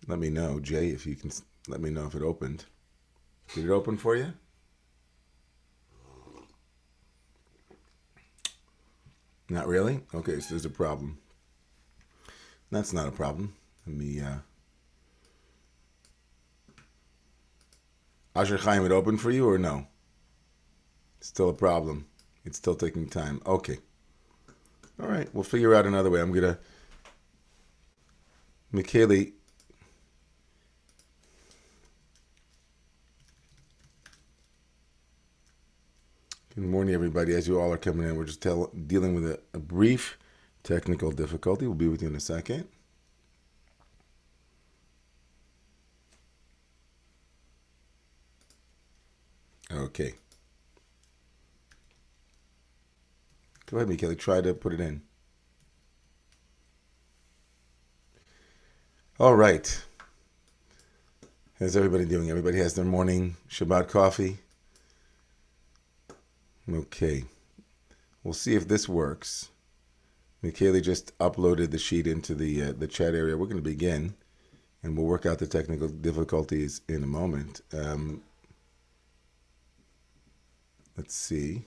Let me know, Jay, if you can let me know if it opened. Did it open for you? Not really? Okay, so there's a problem. That's not a problem. Let me, Asher Chaim, it open for you or no? Still a problem. It's still taking time. Okay. All right, we'll figure out another way. I'm going to, Michaeli, good morning, everybody. As you all are coming in, we're just dealing with a brief technical difficulty. We'll be with you in a second. Okay. Go ahead, Michaeli. Try to put it in. All right. How's everybody doing? Everybody has their morning Shabbat coffee? Okay. We'll see if this works. Michaeli just uploaded the sheet into the chat area. We're going to begin, and we'll work out the technical difficulties in a moment. Let's see.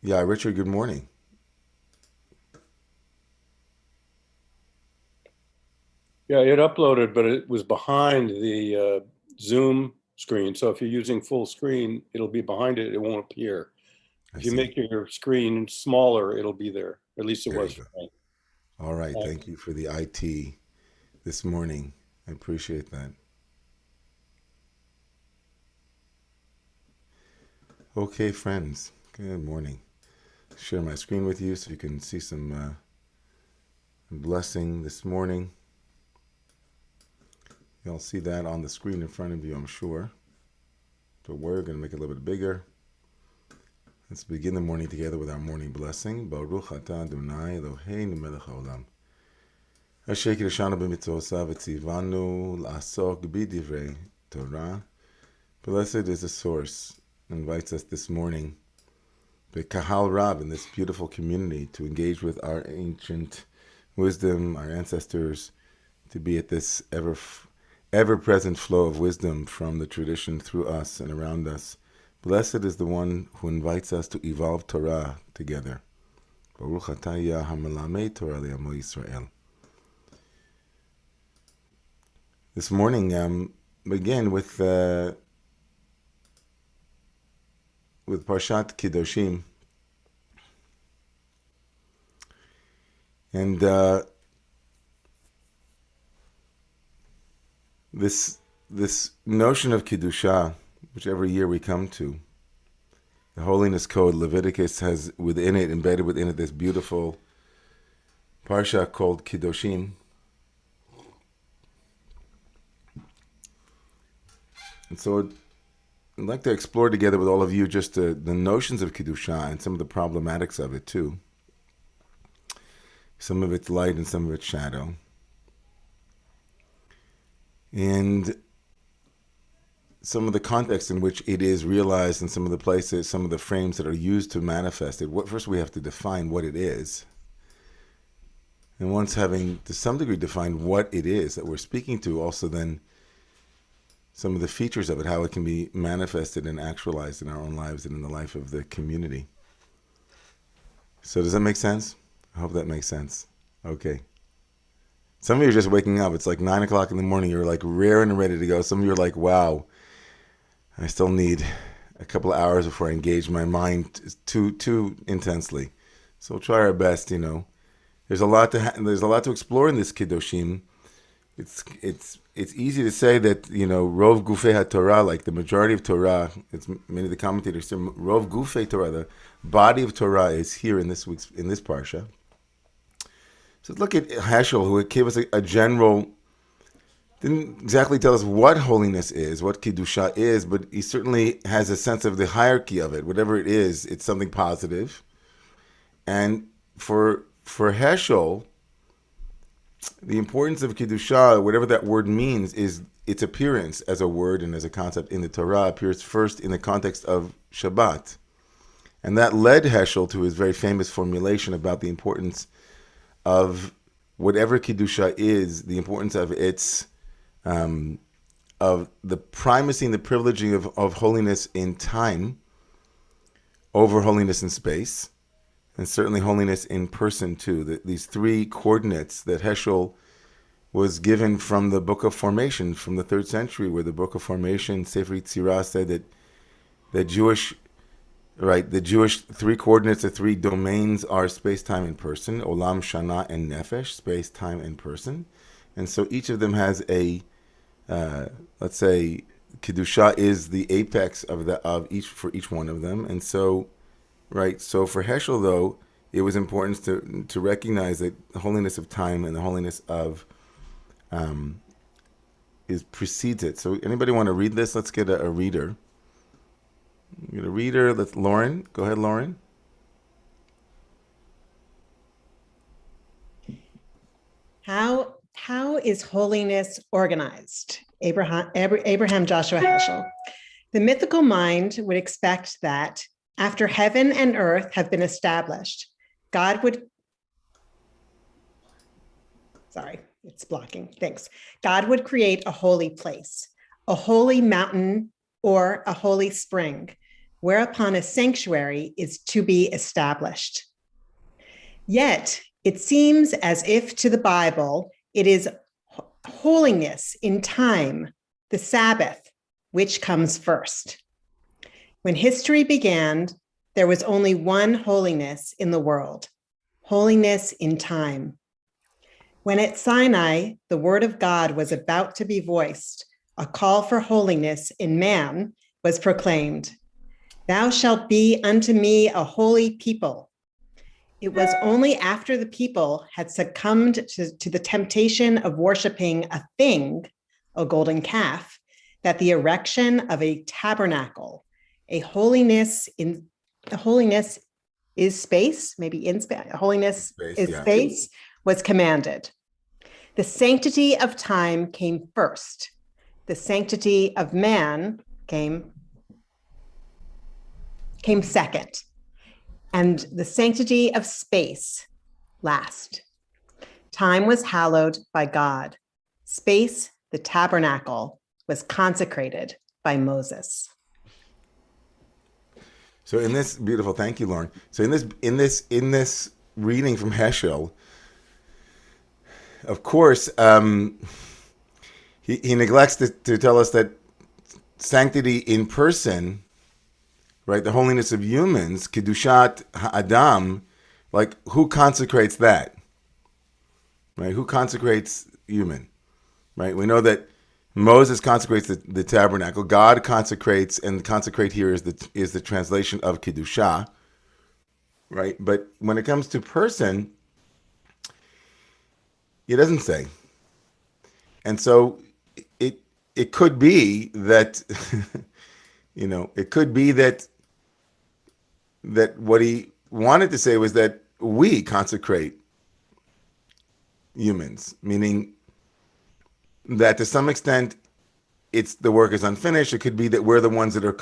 Yeah, Richard, good morning. Yeah, it uploaded, but it was behind the Zoom screen. So if you're using full screen, it'll be behind it. It won't appear. I If you see. make your screen smaller, it'll be there. At least it There was you for go. me. All right. Uh, Thank you for the IT this morning. I appreciate that. Okay, friends. Good morning. Share my screen with you so you can see some blessing this morning. You'll see that on the screen in front of you, I'm sure. So we're going to make it a little bit bigger. Let's begin the morning together with our morning blessing. Baruch atah Adonai Eloheinu melech haolam. Asher kirshanu b'mitzvosav v'tzivanu l'asok b'divrei Torah. Blessed is the source. Invites us this morning, the Kahal Rab, in this beautiful community, to engage with our ancient wisdom, our ancestors, to be at this ever-present flow of wisdom from the tradition through us and around us. Blessed is the one who invites us to evolve Torah together. Baruch atah ya hamelamed Torah le'amo Yisrael. This morning, again with Parshat Kedoshim, and this notion of Kedusha, which every year we come to, the Holiness Code, Leviticus has within it, embedded within it, this beautiful Parsha called Kedoshim. And so I'd like to explore together with all of you just the notions of Kedusha and some of the problematics of it too. Some of it's light and some of it's shadow. And some of the context in which it is realized and some of the places, some of the frames that are used to manifest it. First, we have to define what it is. And once having, to some degree, defined what it is that we're speaking to, also then some of the features of it, how it can be manifested and actualized in our own lives and in the life of the community. So does that make sense? I hope that makes sense. Okay. Some of you are just waking up. It's like 9 o'clock in the morning. You're like raring and ready to go. Some of you are like, wow, I still need a couple of hours before I engage my mind too intensely. So we'll try our best, you know. There's a lot to explore in this Kiddushim. It's easy to say that, you know, Rov Gufei HaTorah, like the majority of Torah, it's many of the commentators say Rov Gufei Torah, the body of Torah is here in this parsha. So let's look at Heschel, who gave us a general, didn't exactly tell us what holiness is, what Kiddusha is, but he certainly has a sense of the hierarchy of it. Whatever it is, it's something positive. And for Heschel, the importance of Kiddusha, whatever that word means, is its appearance as a word and as a concept in the Torah appears first in the context of Shabbat. And that led Heschel to his very famous formulation about the importance of whatever Kedusha is, the importance of its of the primacy and the privileging of holiness in time over holiness in space, and certainly holiness in person too. These three coordinates that Heschel was given from the Book of Formation from the 3rd century, where the Book of Formation, Sefer Yetzirah, said that the Jewish three coordinates, the three domains are space, time, and person, Olam, Shana, and Nefesh, space, time, and person. And so each of them has a, let's say, Kedusha is the apex of each one of them. And so, so for Heschel, though, it was important to recognize that the holiness of time and the holiness of precedes it. So anybody want to read this? Let's get a reader. Get a reader. Let's Lauren. Go ahead, Lauren. How is holiness organized? Abraham Joshua Heschel. The mythical mind would expect that after heaven and earth have been established, God would create a holy place, a holy mountain, or a holy spring, whereupon a sanctuary is to be established. Yet, it seems as if to the Bible, it is holiness in time, the Sabbath, which comes first. When history began, there was only one holiness in the world, holiness in time. When at Sinai, the word of God was about to be voiced, a call for holiness in man was proclaimed. Thou shalt be unto me a holy people. It was only after the people had succumbed to the temptation of worshiping a thing, a golden calf, that the erection of a tabernacle, a holiness is space, maybe in space, holiness is space, was commanded. The sanctity of time came first. The sanctity of man came second. And the sanctity of space last. Time was hallowed by God. Space, the tabernacle, was consecrated by Moses. So in this beautiful, thank you, Lauren. So in this reading from Heschel, of course, he neglects to tell us that sanctity in person, right, the holiness of humans, Kedushat Ha'adam, like who consecrates that? Right? Who consecrates human? Right? We know that Moses consecrates the tabernacle. God consecrates, and consecrate here is the translation of Kedusha. Right? But when it comes to person, he doesn't say. And so it could be that it could be that what he wanted to say was that we consecrate humans, meaning that to some extent the work is unfinished. It could be that we're the ones that are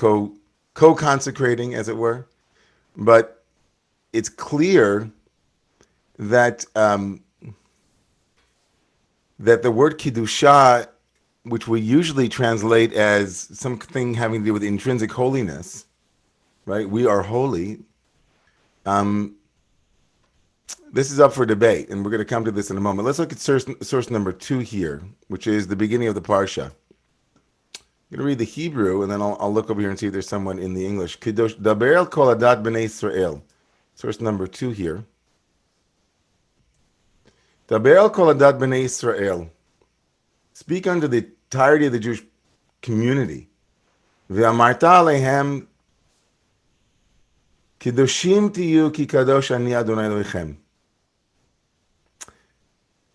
co-consecrating, as it were. But it's clear that that the word Kiddusha, which we usually translate as something having to do with intrinsic holiness, right? We are holy. This is up for debate, and we're going to come to this in a moment. Let's look at source number 2 here, which is the beginning of the Parsha. I'm going to read the Hebrew, and then I'll look over here and see if there's someone in the English. Kadosh daber el kol adat b'nei Israel. Source number 2 here. Daber el kol adat b'nei Israel. Speak unto the entirety of the Jewish community. Ve'amarta alehem Kedoshim tiyu ki kadosh ani Adonai Elohechem.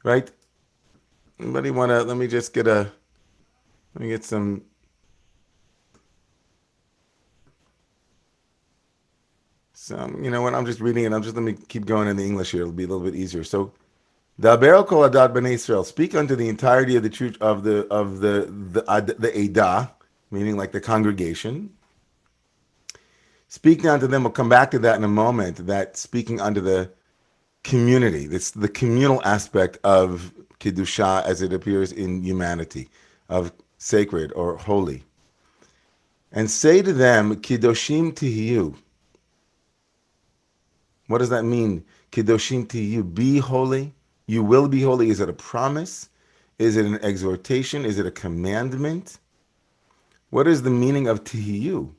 Right? Anybody want to, let me get some, you know what, I'm just reading it. Let me keep going in the English here. It'll be a little bit easier. So, Daber kol adat b'nei Israel. Speak unto the entirety of the church of the Edah, meaning like the congregation. Speak unto them. We'll come back to that in a moment. That speaking unto the community. It's the communal aspect of Kiddusha as it appears in humanity, of sacred or holy. And say to them, Kiddoshim Tihiyu. What does that mean? Kiddoshim Tihiyu, be holy. You will be holy. Is it a promise? Is it an exhortation? Is it a commandment? What is the meaning of Tihiyu?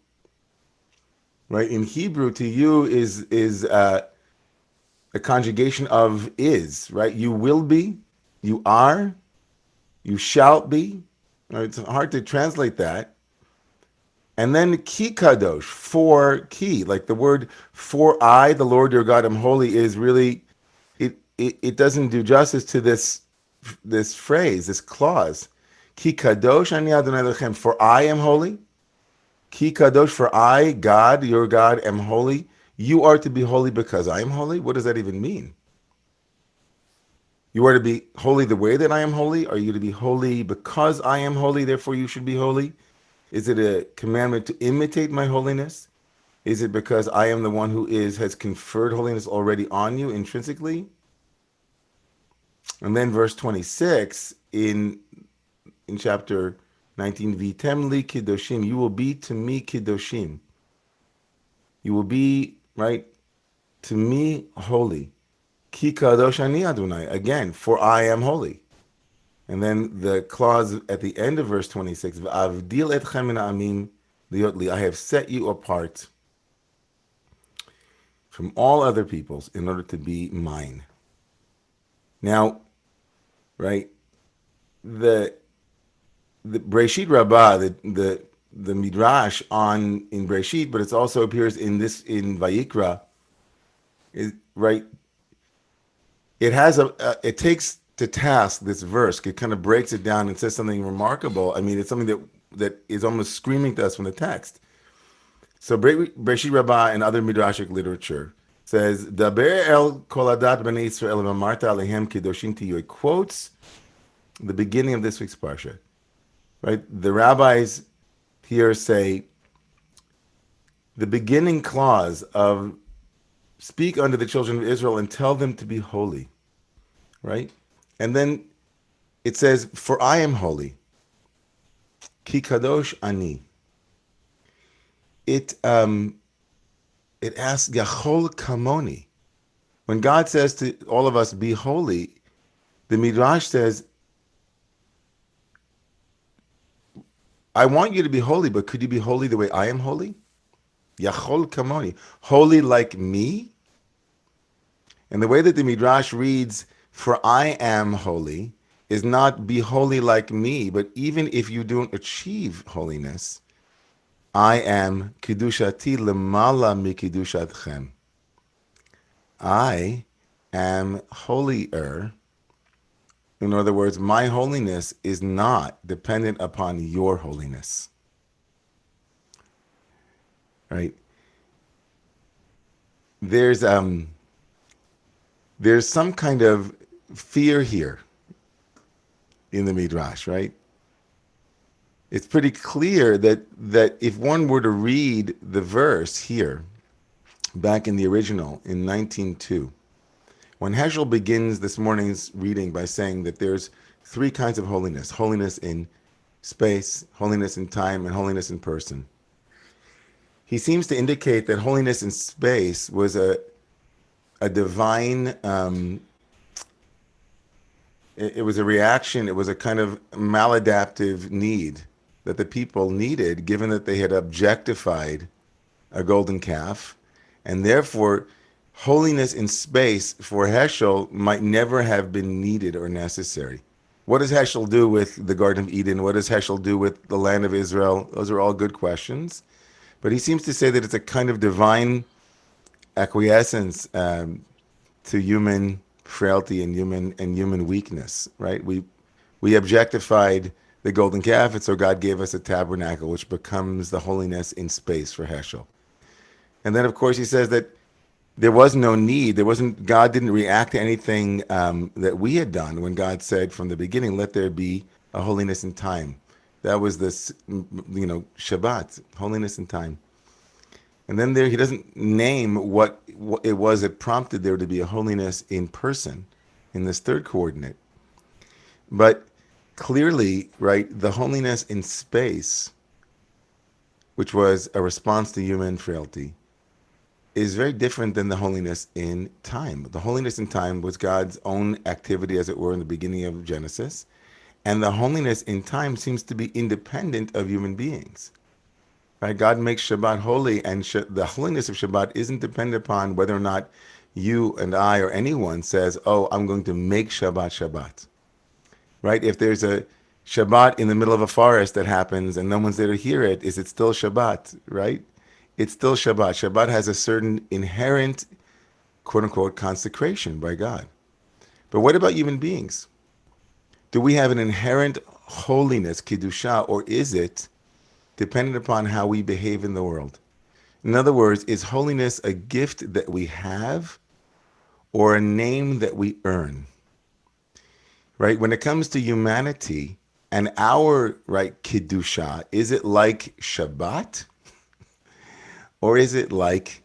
Right? In Hebrew, Tihiyu is a conjugation of is, right? You will be, you are, you shall be. Right? It's hard to translate that. And then ki kadosh, for ki, like the word for I, the Lord your God, am holy, is really it doesn't do justice to this phrase, this clause. Ki kadosh ani Adonai lechem, for I am holy. Ki kadosh, for I, God, your God, am holy. You are to be holy because I am holy. What does that even mean? You are to be holy the way that I am holy? Are you to be holy because I am holy, therefore you should be holy? Is it a commandment to imitate my holiness? Is it because I am the one who has conferred holiness already on you intrinsically? And then verse 26 in chapter 19, Vitem li kiddoshim, you will be to me kiddoshim. You will be, right, to me holy. Ki kadosh ani Adonai, again, for I am holy. And then the clause at the end of verse 26, V'avdil etchem min ha'amim liot li, I have set you apart from all other peoples in order to be mine. Now, right, the Breshit Rabbah, the Midrash in Breshit, but it also appears in Vayikra, right? It takes to task this verse. It kind of breaks it down and says something remarkable. I mean, it's something that is almost screaming to us from the text. So Breshit Rabbah and other Midrashic literature says, Daber el koladat b'nei Yisrael v'amarta alehem kiddoshim tiyu. It quotes the beginning of this week's parsha. Right? The rabbis here say the beginning clause of speak unto the children of Israel and tell them to be holy. Right? And then it says, for I am holy. Ki kadosh ani. It asks Yachol Kamoni. When God says to all of us, be holy, the Midrash says, I want you to be holy, but could you be holy the way I am holy? Yachol Kamoni. Holy like me? And the way that the Midrash reads, for I am holy, is not be holy like me, but even if you don't achieve holiness, I am kiddushati lemala mikidushatchem. I am holier. In other words, my holiness is not dependent upon your holiness. Right? There's some kind of fear here in the Midrash, right? It's pretty clear that if one were to read the verse here, back in the original, in 19:2, when Heschel begins this morning's reading by saying that there's three kinds of holiness: holiness in space, holiness in time, and holiness in person. He seems to indicate that holiness in space was a divine, it was a reaction, it was a kind of maladaptive need that the people needed, given that they had objectified a golden calf, and therefore holiness in space for Heschel might never have been needed or necessary. What does Heschel do with the Garden of Eden? What does Heschel do with the land of Israel? Those are all good questions. But he seems to say that it's a kind of divine acquiescence to human frailty and human weakness, right? We objectified the golden calf, and so God gave us a tabernacle, which becomes the holiness in space for Heschel. And then, of course, he says that there was no need. God didn't react to anything that we had done when God said from the beginning, let there be a holiness in time. That was this, Shabbat, holiness in time. And then there he doesn't name what it was that prompted there to be a holiness in person in this third coordinate. But clearly, right, the holiness in space, which was a response to human frailty, is very different than the holiness in time. The holiness in time was God's own activity, as it were, in the beginning of Genesis. And the holiness in time seems to be independent of human beings. Right? God makes Shabbat holy, and the holiness of Shabbat isn't dependent upon whether or not you and I or anyone says, "Oh, I'm going to make Shabbat Shabbat." Right? If there's a Shabbat in the middle of a forest that happens and no one's there to hear it, is it still Shabbat? Right? It's still Shabbat. Shabbat has a certain inherent, quote unquote, consecration by God. But what about human beings? Do we have an inherent holiness, Kiddusha, or is it dependent upon how we behave in the world? In other words, is holiness a gift that we have or a name that we earn? Right? When it comes to humanity and our right Kiddusha, is it like Shabbat? Or is it like,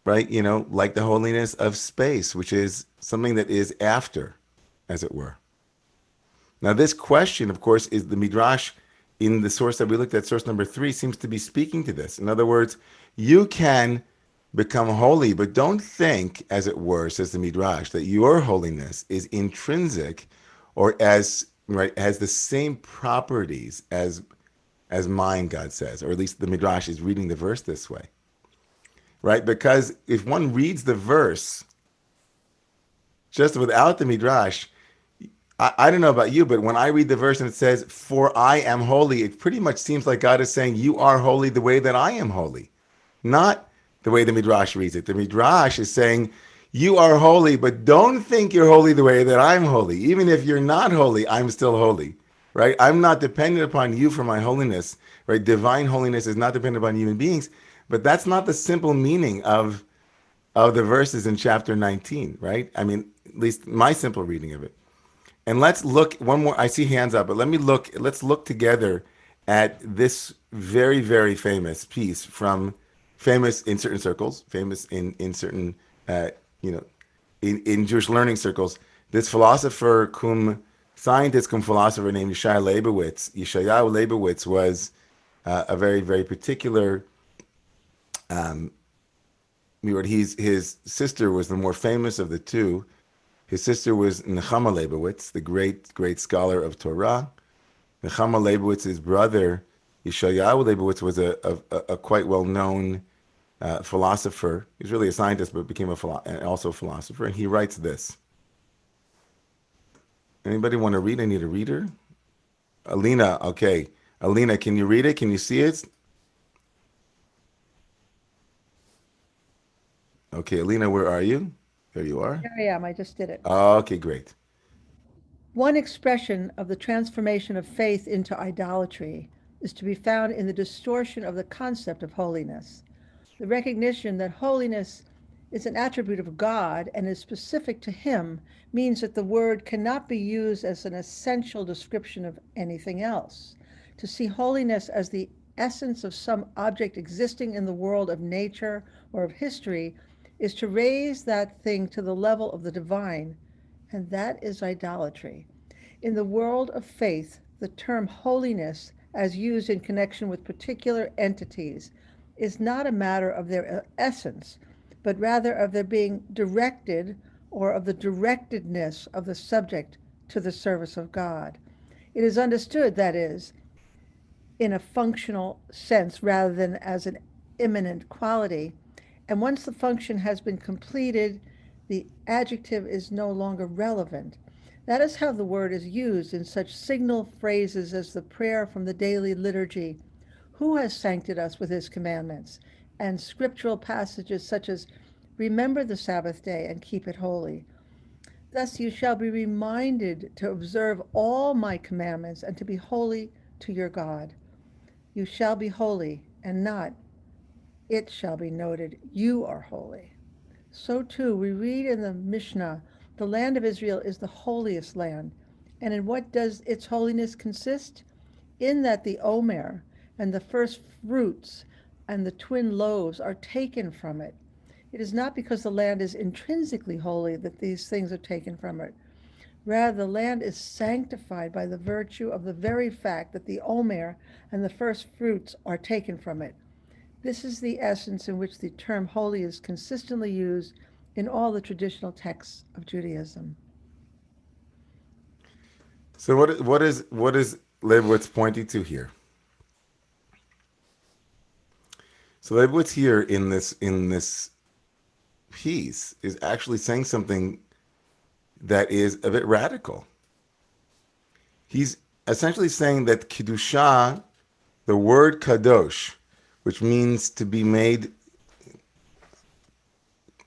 right, like the holiness of space, which is something that is after, as it were? Now, this question, of course, is the Midrash in the source that we looked at, source number 3, seems to be speaking to this. In other words, you can become holy, but don't think, as it were, says the Midrash, that your holiness is intrinsic or has the same properties as mine, God says, or at least the Midrash is reading the verse this way. Right? Because if one reads the verse just without the Midrash, I don't know about you, but when I read the verse and it says, "For I am holy," it pretty much seems like God is saying, "You are holy the way that I am holy." Not the way the Midrash reads it. The Midrash is saying, "You are holy, but don't think you're holy the way that I'm holy. Even if you're not holy, I'm still holy." Right? I'm not dependent upon you for my holiness. Right? Divine holiness is not dependent upon human beings. But that's not the simple meaning of the verses in chapter 19, right? I mean, at least my simple reading of it. And let's look one more. I see hands up, but let's look together at this very, very famous piece famous in certain circles, famous in certain, you know, in Jewish learning circles. This scientist cum philosopher named Yeshayahu Leibowitz was a very, very particular. His sister was the more famous of the two. His sister was Nechama Leibowitz, the great, great scholar of Torah. Nechama Leibowitz's brother, Yeshayahu Leibowitz, was a quite well-known philosopher. He was really a scientist, but became also a philosopher. And he writes this. Anybody want to read? I need a reader. Alina, okay. Alina, can you read it? Can you see it? Okay, Alina, where are you? There you are. Here I am. I just did it. Okay, great. One expression of the transformation of faith into idolatry is to be found in the distortion of the concept of holiness. The recognition that holiness is an attribute of God and is specific to Him means that the word cannot be used as an essential description of anything else. To see holiness as the essence of some object existing in the world of nature or of history is to raise that thing to the level of the divine, and that is idolatry. In the world of faith, the term holiness, as used in connection with particular entities, is not a matter of their essence, but rather of their being directed or of the directedness of the subject to the service of God. It is understood, that is, in a functional sense rather than as an immanent quality. And once the function has been completed, the adjective is no longer relevant. That is how the word is used in such signal phrases as the prayer from the daily liturgy, "Who has sanctified us with his commandments?" and scriptural passages such as, "Remember the Sabbath day and keep it holy. Thus you shall be reminded to observe all my commandments and to be holy to your God. You shall be holy," and not, "It shall be noted, you are holy." So too, we read in the Mishnah, the land of Israel is the holiest land. And in what does its holiness consist? In that the Omer and the first fruits and the twin loaves are taken from it. It is not because the land is intrinsically holy that these things are taken from it. Rather, the land is sanctified by the virtue of the very fact that the Omer and the first fruits are taken from it. This is the essence in which the term holy is consistently used in all the traditional texts of Judaism. So what is Leibowitz pointing to here? So Leibowitz here in this piece is actually saying something that is a bit radical. He's essentially saying that Kiddusha, the word kadosh, which means to be made,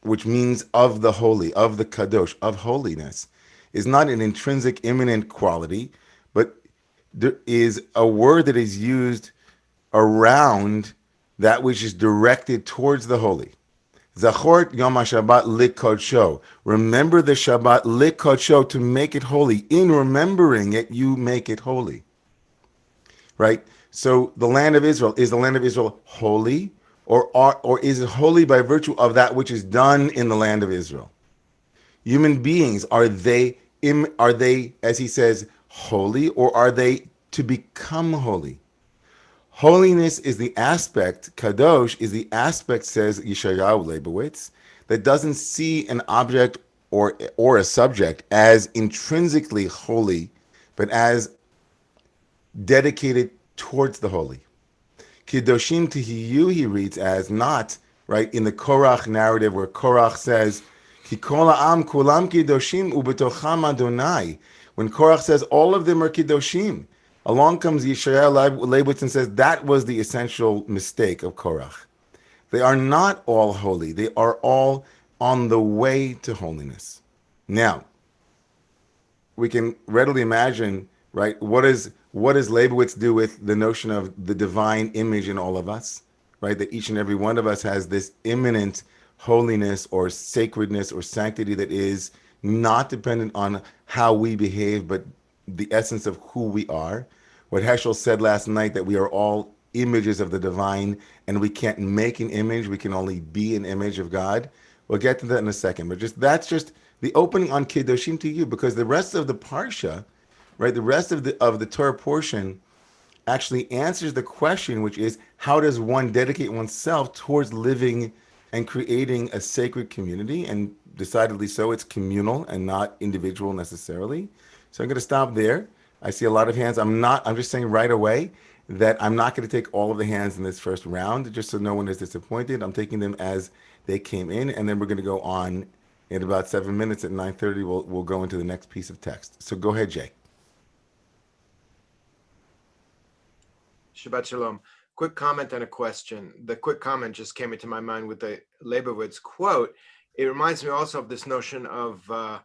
which means of the holy, of the kadosh, of holiness, is not an intrinsic immanent quality, but there is a word that is used around that which is directed towards the holy. Zachor Yom HaShabbat likodsho. Remember the Shabbat likodsho, to make it holy. In remembering it, you make it holy. Right? So the land of Israel, is the land of Israel holy? Or is it holy by virtue of that which is done in the land of Israel? Human beings, are they, as he says, holy, or are they to become holy? Holiness is the aspect, kadosh is the aspect, says Yeshayahu Leibowitz, that doesn't see an object or a subject as intrinsically holy, but as dedicated towards the holy. Kiddoshim Tihiyu, he reads as not, right, in the Korach narrative where Korach says, Ki kol ha'am kulam kiddoshim ubetocham Adonai. When Korach says all of them are kiddoshim, along comes Yeshayahu Leibowitz and says that was the essential mistake of Korach. They are not all holy. They are all on the way to holiness. Now, we can readily imagine, right, what does Leibowitz do with the notion of the divine image in all of us, right? That each and every one of us has this immanent holiness or sacredness or sanctity that is not dependent on how we behave, but the essence of who we are. What Heschel said last night, that we are all images of the divine, and we can't make an image, we can only be an image of God. We'll get to that in a second, but that's just the opening on Kiddushim to you, because the rest of the Parsha, right, the rest of the Torah portion actually answers the question, which is, how does one dedicate oneself towards living and creating a sacred community? And decidedly so, it's communal and not individual necessarily. So I'm going to stop there. I see a lot of hands. I'm just saying right away that I'm not going to take all of the hands in this first round, just so no one is disappointed. I'm taking them as they came in, and then we're going to go on in about 7 minutes. At 9:30, we'll go into the next piece of text. So go ahead, Jay. Shabbat Shalom. Quick comment and a question. The quick comment just came into my mind with the Leibowitz quote. It reminds me also of this notion of Ruach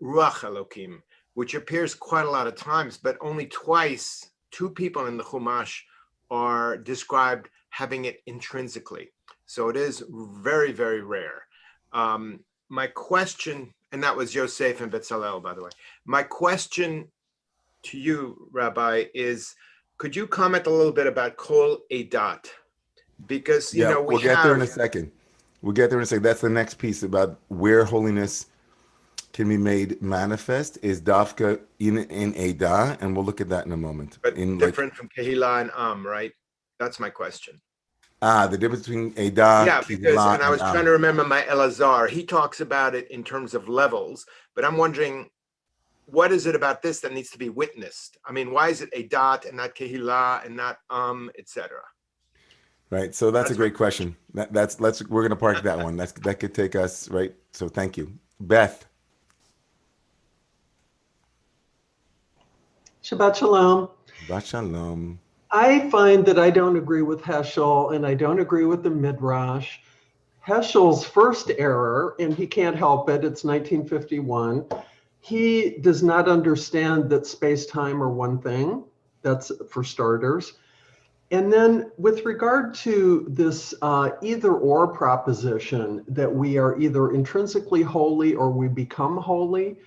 Elokim, which appears quite a lot of times, but only twice, two people in the Chumash are described having it intrinsically. So it is very, very rare. My question, and that was Yosef and Betzalel, by the way. My question to you, Rabbi, is, could you comment a little bit about Kol Edat? Because, you know, we'll get there in a second. We'll get there in a second. That's the next piece about where holiness can be made manifest, is Dafka in Edah, and we'll look at that in a moment. But different from Kehillah and Am, right? That's my question. The difference between Edah, yeah, because, and I was trying to remember my Elazar. He talks about it in terms of levels, but I'm wondering, what is it about this that needs to be witnessed? I mean, why is it Edat and not Kehillah and not etc.? Right. So that's a great question. We're going to park that one. That could take us right. So thank you, Beth. Shabbat Shalom. Shabbat Shalom. I find that I don't agree with Heschel, and I don't agree with the Midrash. Heschel's first error, and he can't help it, it's 1951. He does not understand that space-time are one thing. That's for starters. And then with regard to this either-or proposition, that we are either intrinsically holy or we become holy,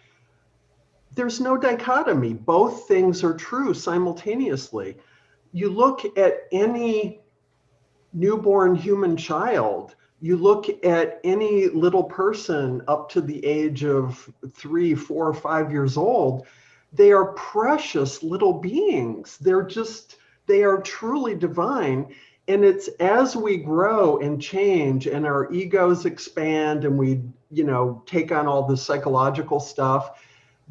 there's no dichotomy. Both things are true simultaneously. You look at any newborn human child. You look at any little person up to the age of 3, 4, 5 years old, they are precious little beings. They are truly divine. And it's as we grow and change and our egos expand and we, take on all the psychological stuff,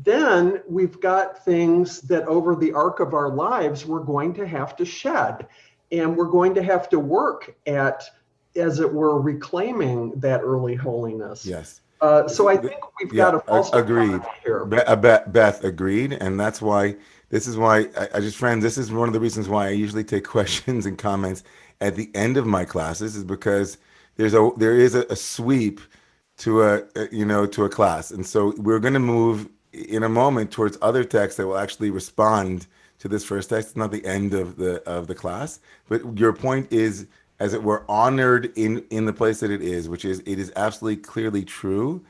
then we've got things that over the arc of our lives, we're going to have to shed. And we're going to have to work at, as it were, reclaiming that early holiness. Yes. So I think we've got a false agreed. dichotomy here. Beth agreed, and that's why. This is why friends. This is one of the reasons why I usually take questions and comments at the end of my classes, is because there is a sweep to a class, and so we're going to move in a moment towards other texts that will actually respond to this first text. It's not the end of the class, but your point is, as it were, honored in the place that it is, which is, it is absolutely clearly true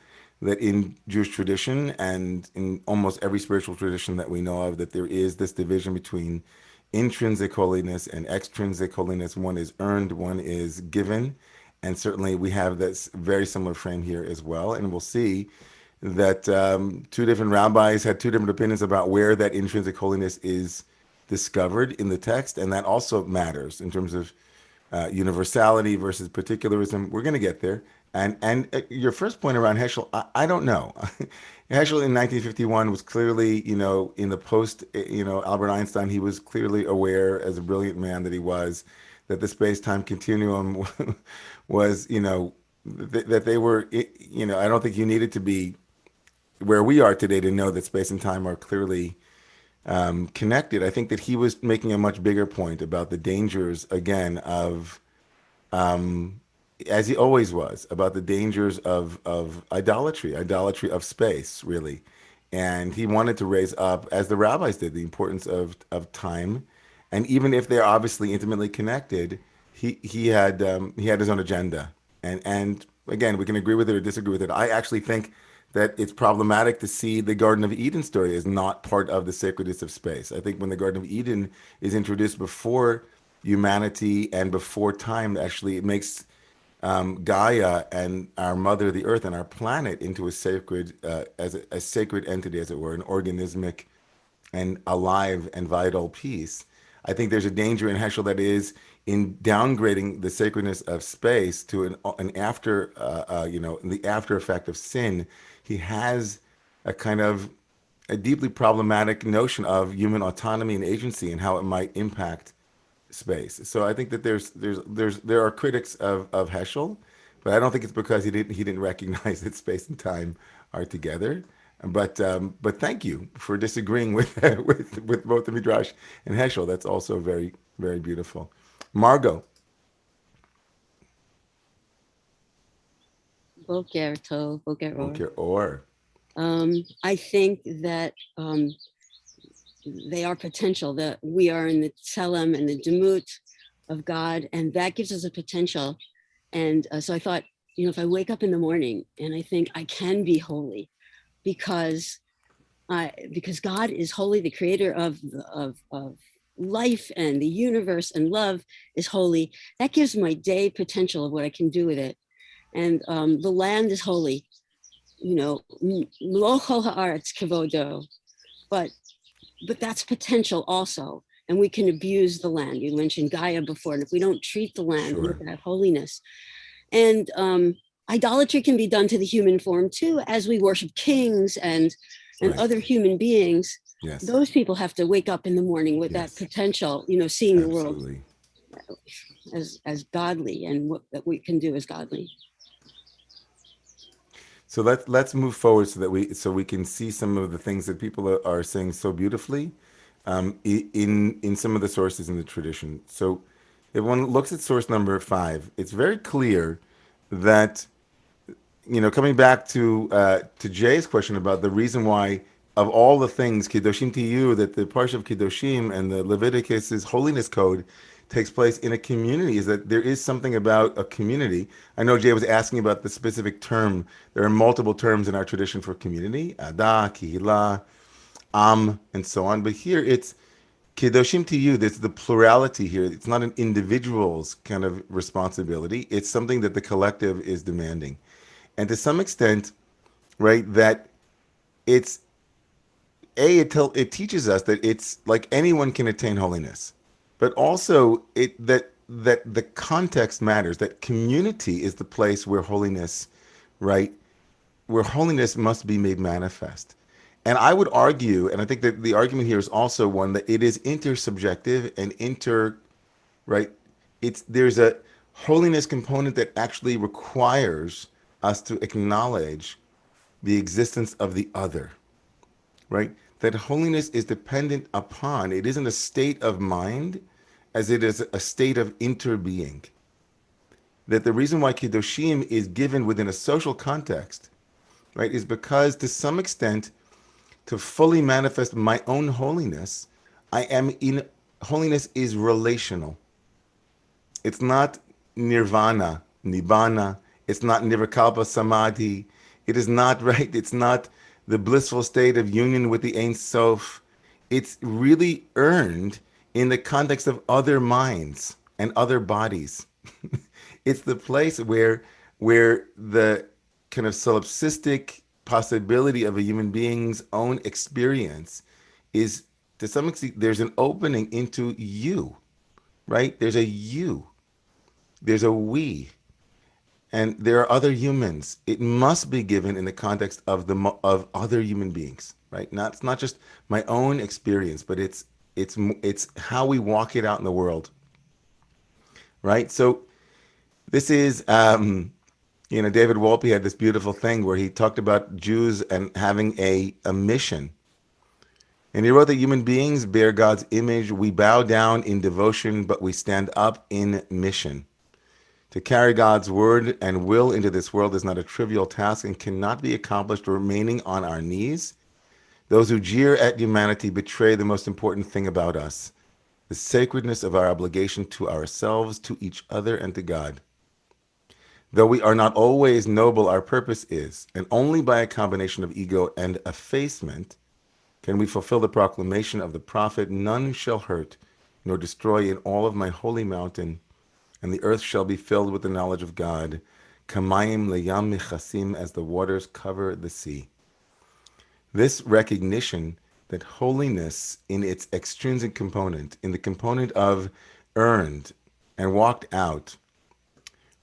that in Jewish tradition and in almost every spiritual tradition that we know of, that there is this division between intrinsic holiness and extrinsic holiness. One is earned, one is given. And certainly we have this very similar frame here as well. And we'll see that two different rabbis had two different opinions about where that intrinsic holiness is discovered in the text. And that also matters in terms of universality versus particularism. We're going to get there. And your first point around Heschel, I don't know. Heschel in 1951 was clearly, in the post, Albert Einstein, he was clearly aware, as a brilliant man that he was, that the space-time continuum was, that they were, I don't think you needed to be where we are today to know that space and time are clearly connected. I think that he was making a much bigger point about the dangers, again, of, as he always was, about the dangers of idolatry of space, really. And he wanted to raise up, as the rabbis did, the importance of time. And even if they're obviously intimately connected, he had his own agenda. And again, we can agree with it or disagree with it. I actually think that it's problematic to see the Garden of Eden story as not part of the sacredness of space. I think when the Garden of Eden is introduced before humanity and before time, actually it makes Gaia and our mother, the earth, and our planet into a sacred, as a sacred entity, as it were, an organismic and alive and vital piece. I think there's a danger in Heschel that is in downgrading the sacredness of space to an after, the after effect of sin. He has a kind of a deeply problematic notion of human autonomy and agency and how it might impact space. So I think that there are critics of Heschel, but I don't think it's because he didn't recognize that space and time are together. But thank you for disagreeing with both the Midrash and Heschel. That's also very, very beautiful. Margot. Boker Tov, Boker Or. Boker Or. I think that they are potential, that we are in the Tselem and the Demut of God, and that gives us a potential. And so I thought, if I wake up in the morning and I think I can be holy because God is holy, the creator of life and the universe and love is holy, that gives my day potential of what I can do with it. And the land is holy, lo chol haaretz kevodo, but that's potential also. And we can abuse the land. You mentioned Gaia before, and if we don't treat the land with that holiness. And idolatry can be done to the human form too, as we worship kings and other human beings. Yes. Those people have to wake up in the morning with that potential, seeing the world as godly, and what that we can do as godly. So let's move forward so we can see some of the things that people are saying so beautifully in some of the sources in the tradition. So if one looks at source number 5, it's very clear that, coming back to Jay's question about the reason why, of all the things, Kiddushim to you, that the Parsha of Kiddushim and the Leviticus's holiness code takes place in a community, is that there is something about a community. I know Jay was asking about the specific term. There are multiple terms in our tradition for community, Ada, Kihila, Am, and so on. But here it's Kedoshim to you, there's the plurality here. It's not an individual's kind of responsibility. It's something that the collective is demanding. And to some extent, right, that it's, it teaches us that it's like anyone can attain holiness. But also that the context matters, that community is the place where holiness, right, where holiness must be made manifest. And I would argue, and I think that the argument here is also one that it is intersubjective and right? There's a holiness component that actually requires us to acknowledge the existence of the other, right? That holiness is dependent upon, it isn't a state of mind as it is a state of interbeing. That the reason why Kiddushim is given within a social context, right, is because to some extent, to fully manifest my own holiness, holiness is relational. It's not nirvana, nibbana. It's not nirvikalpa samadhi. It is not, right, it's not the blissful state of union with the Ein Sof. It's really earned in the context of other minds and other bodies. It's the place where the kind of solipsistic possibility of a human being's own experience is, to some extent, there's an opening into you, right? There's a you, there's a we, and there are other humans. It must be given in the context of of other human beings, right? It's not just my own experience, but it's how we walk it out in the world, right? So this is David Wolpe had this beautiful thing where he talked about Jews and having a mission. And he wrote that human beings bear God's image. We bow down in devotion, but we stand up in mission. To carry God's word and will into this world is not a trivial task and cannot be accomplished remaining on our knees. Those who jeer at humanity betray the most important thing about us, the sacredness of our obligation to ourselves, to each other, and to God. Though we are not always noble, our purpose is, and only by a combination of ego and effacement can we fulfill the proclamation of the prophet, none shall hurt nor destroy in all of my holy mountain, and the earth shall be filled with the knowledge of God, kamayim leyam michasim, as the waters cover the sea. This recognition that holiness in its extrinsic component, in the component of earned and walked out,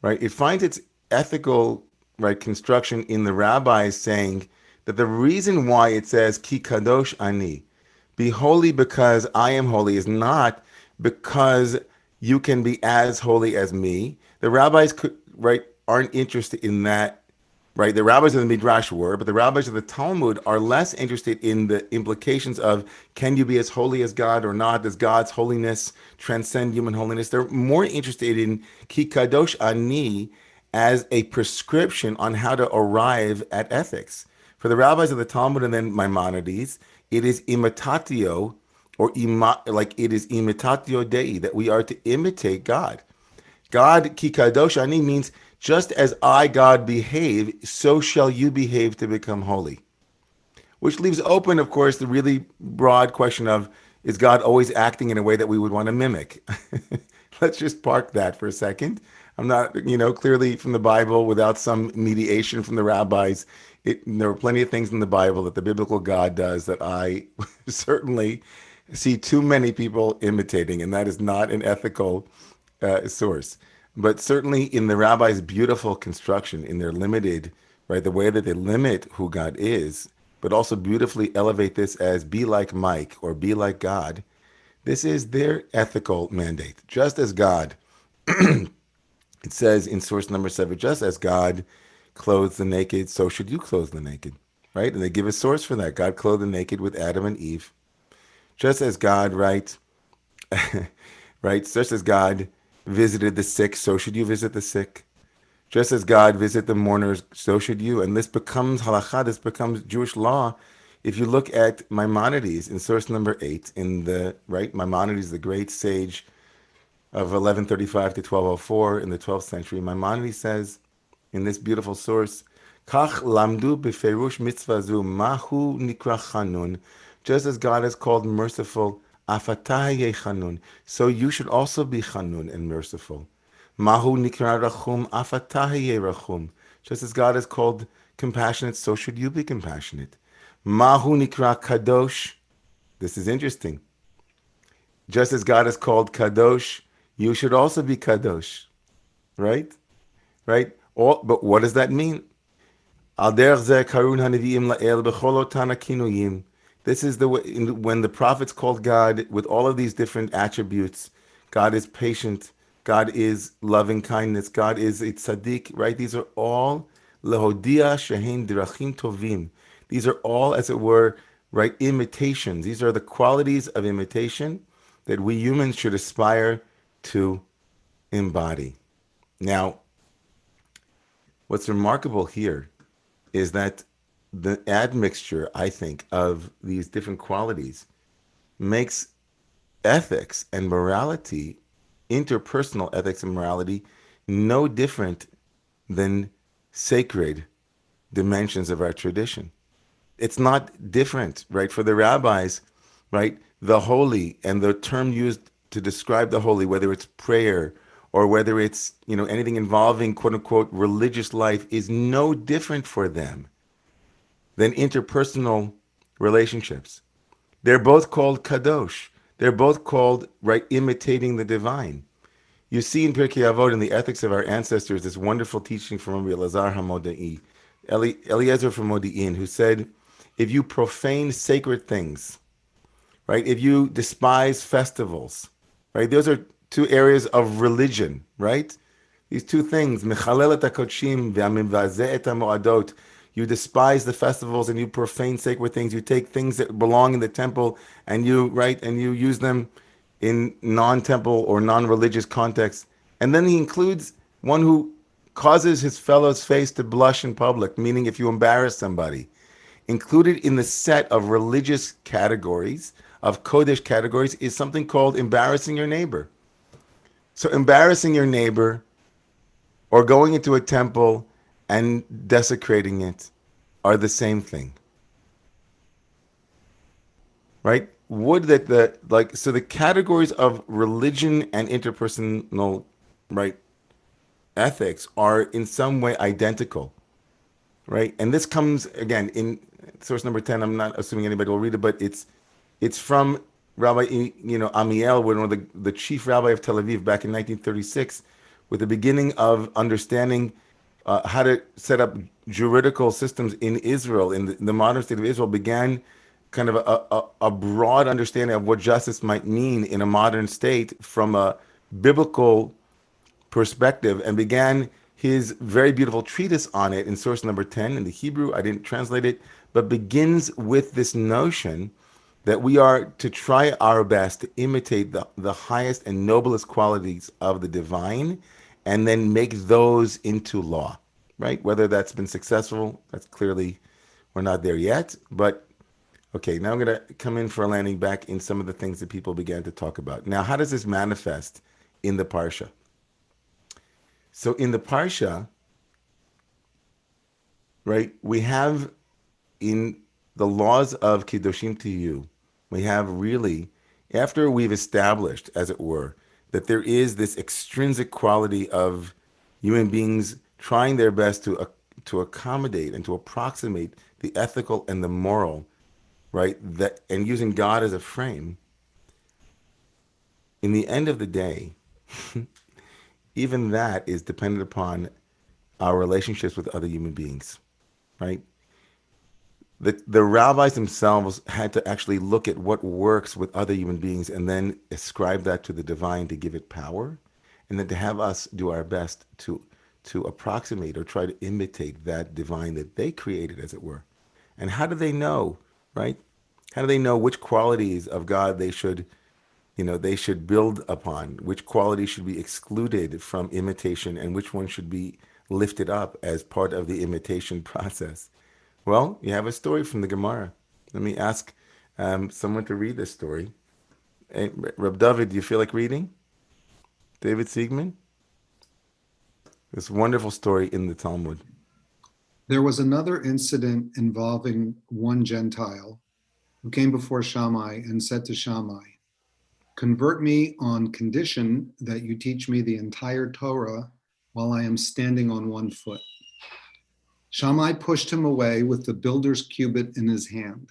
right, it finds its ethical, right, construction in the rabbis saying that the reason why it says ki kadosh ani, be holy because I am holy, is not because you can be as holy as me. The rabbis aren't interested in that, right? The rabbis of the Midrash were, but the rabbis of the Talmud are less interested in the implications of can you be as holy as God or not? Does God's holiness transcend human holiness? They're more interested in ki kadosh ani as a prescription on how to arrive at ethics. For the rabbis of the Talmud and then Maimonides, it is imitatio, it is imitatio Dei, that we are to imitate God. God, ki kadosh ani, means just as I, God, behave, so shall you behave to become holy. Which leaves open, of course, the really broad question of, is God always acting in a way that we would want to mimic? Let's just park that for a second. I'm not, clearly from the Bible, without some mediation from the rabbis, there are plenty of things in the Bible that the biblical God does that I certainly see too many people imitating, and that is not an ethical source. But certainly in the rabbis' beautiful construction, in their limited, right, the way that they limit who God is, but also beautifully elevate this as be like Mike or be like God, this is their ethical mandate. Just as God, it says in source number 7, just as God clothes the naked, so should you clothe the naked, right? And they give a source for that. God clothed the naked with Adam and Eve. Just as God, right, just as God visited the sick, so should you visit the sick. Just as God visited the mourners, so should you. And this becomes halakha, this becomes Jewish law. If you look at Maimonides in source number 8, Maimonides, the great sage of 1135 to 1204 in the 12th century, Maimonides says in this beautiful source, Kach lamdu beferush mitzvah zu mahu nikra chanun. Just as God is called merciful, Afatah chanun. So you should also be chanun and merciful. Mahu nikra rachum, afatah rachum. Just as God is called compassionate, so should you be compassionate. Mahu nikra kadosh. This is interesting. Just as God is called kadosh, you should also be kadosh. Right? Right? But what does that mean? Al derech zeh karun hanaviim la'el b'chol otan hakinuyim. This is the way when the prophets called God with all of these different attributes. God is patient. God is loving kindness. God is a tzaddik. Right? These are all lehodia shehem dirachim tovim. These are all, as it were, right, imitations. These are the qualities of imitation that we humans should aspire to embody. Now, what's remarkable here is that the admixture, I think, of these different qualities makes ethics and morality, interpersonal ethics and morality, no different than sacred dimensions of our tradition. It's not different, right? For the rabbis, right, the holy and the term used to describe the holy, whether it's prayer or whether it's, anything involving quote unquote religious life, is no different for them than interpersonal relationships. They're both called kadosh. They're both called, right, imitating the divine. You see in Pirkei Avot, in the ethics of our ancestors, this wonderful teaching from Rabbi Elazar HaModai, Eliezer from Modi'in, who said, if you profane sacred things, right, if you despise festivals, right, those are two areas of religion, right? These two things, mechalel et hakodshim ve'amivazeh et hamoadot. You despise the festivals and you profane sacred things. You take things that belong in the temple and you use them in non-temple or non-religious contexts. And then he includes one who causes his fellow's face to blush in public, meaning if you embarrass somebody. Included in the set of religious categories, of Kodesh categories, is something called embarrassing your neighbor. So embarrassing your neighbor or going into a temple and desecrating it are the same thing. Right? Would that so the categories of religion and interpersonal, right, ethics are in some way identical. Right? And this comes again in source number 10. I'm not assuming anybody will read it, but it's from Rabbi Amiel, one of the chief rabbi of Tel Aviv back in 1936, with the beginning of understanding how to set up juridical systems in Israel, in the modern state of Israel, began kind of a broad understanding of what justice might mean in a modern state from a biblical perspective, and began his very beautiful treatise on it in source number 10 in the Hebrew. I didn't translate it, but begins with this notion that we are to try our best to imitate the highest and noblest qualities of the divine and then make those into law, right? Whether that's been successful, that's clearly, we're not there yet. But okay, now I'm going to come in for a landing back in some of the things that people began to talk about. Now, how does this manifest in the Parsha? So in the Parsha, right, we have in the laws of Kiddushim Tiyu, we have really, after we've established, as it were, that there is this extrinsic quality of human beings trying their best to accommodate and to approximate the ethical and the moral, right, that, and using God as a frame, in the end of the day, even that is dependent upon our relationships with other human beings, right? The rabbis themselves had to actually look at what works with other human beings and then ascribe that to the divine to give it power, and then to have us do our best to approximate or try to imitate that divine that they created, as it were. And how do they know, right? How do they know which qualities of God they should build upon, which qualities should be excluded from imitation, and which one should be lifted up as part of the imitation process? Well, you have a story from the Gemara. Let me ask someone to read this story. Hey, Reb David, do you feel like reading? David Siegman? This wonderful story in the Talmud. There was another incident involving one Gentile who came before Shammai and said to Shammai, Convert me on condition that you teach me the entire Torah while I am standing on one foot. Shammai pushed him away with the builder's cubit in his hand.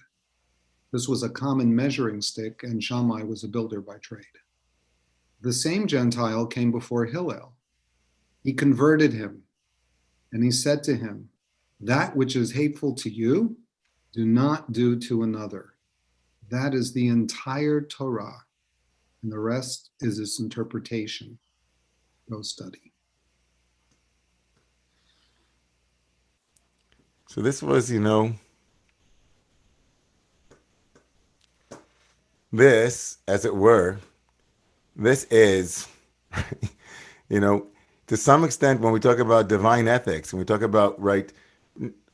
This was a common measuring stick, and Shammai was a builder by trade. The same Gentile came before Hillel. He converted him, and he said to him, that which is hateful to you, do not do to another. That is the entire Torah, and the rest is its interpretation. Go study. So this was, this, as it were, this is, to some extent, when we talk about divine ethics, and we talk about,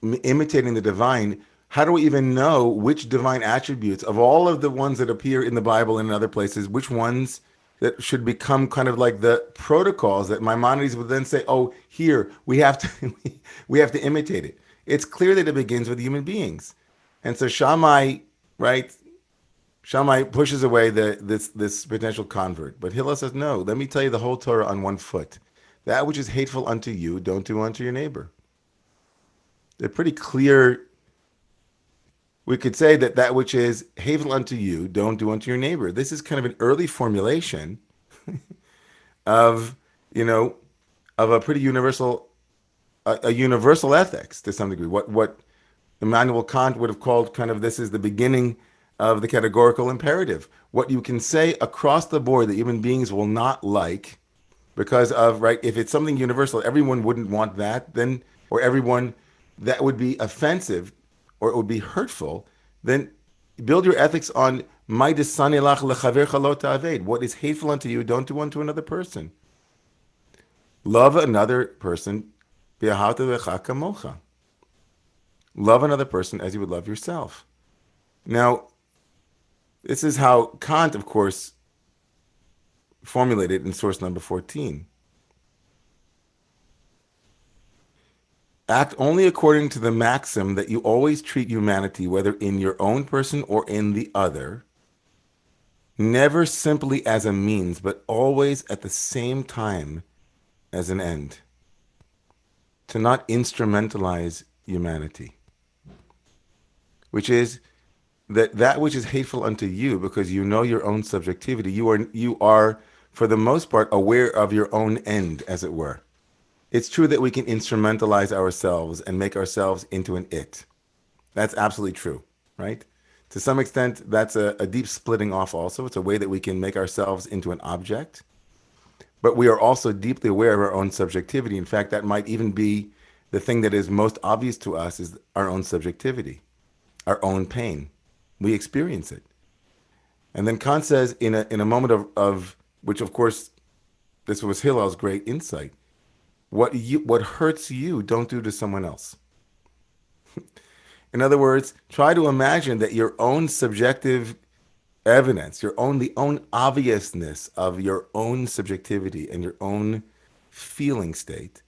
imitating the divine, how do we even know which divine attributes of all of the ones that appear in the Bible and in other places, which ones that should become kind of like the protocols that Maimonides would then say, oh, here, we have to imitate it. It's clear that it begins with human beings. And so Shammai pushes away this potential convert. But Hillel says, no, let me tell you the whole Torah on one foot. That which is hateful unto you, don't do unto your neighbor. They're pretty clear. We could say that which is hateful unto you, don't do unto your neighbor. This is kind of an early formulation of a pretty universal ethics to some degree. What Immanuel Kant would have called kind of, this is the beginning of the categorical imperative. What you can say across the board that human beings will not like because of, if it's something universal, everyone wouldn't want that, then, or everyone, that would be offensive or it would be hurtful, then build your ethics on what is hateful unto you, don't do unto another person. Love another person. Love another person as you would love yourself. Now, this is how Kant, of course, formulated in source number 14. Act only according to the maxim that you always treat humanity, whether in your own person or in the other, never simply as a means, but always at the same time as an end. To not instrumentalize humanity, which is that which is hateful unto you, because you know your own subjectivity. You are, for the most part, aware of your own end, as it were. It's true that we can instrumentalize ourselves and make ourselves into an it. That's absolutely true, right? To some extent, that's a deep splitting off also. It's a way that we can make ourselves into an object. But we are also deeply aware of our own subjectivity. In fact, that might even be the thing that is most obvious to us, is our own subjectivity, our own pain. We experience it. And then Kant says in a moment of which, of course, this was Hillel's great insight. What hurts you, don't do to someone else. In other words, try to imagine that your own subjective evidence, the own obviousness of your own subjectivity and your own feeling state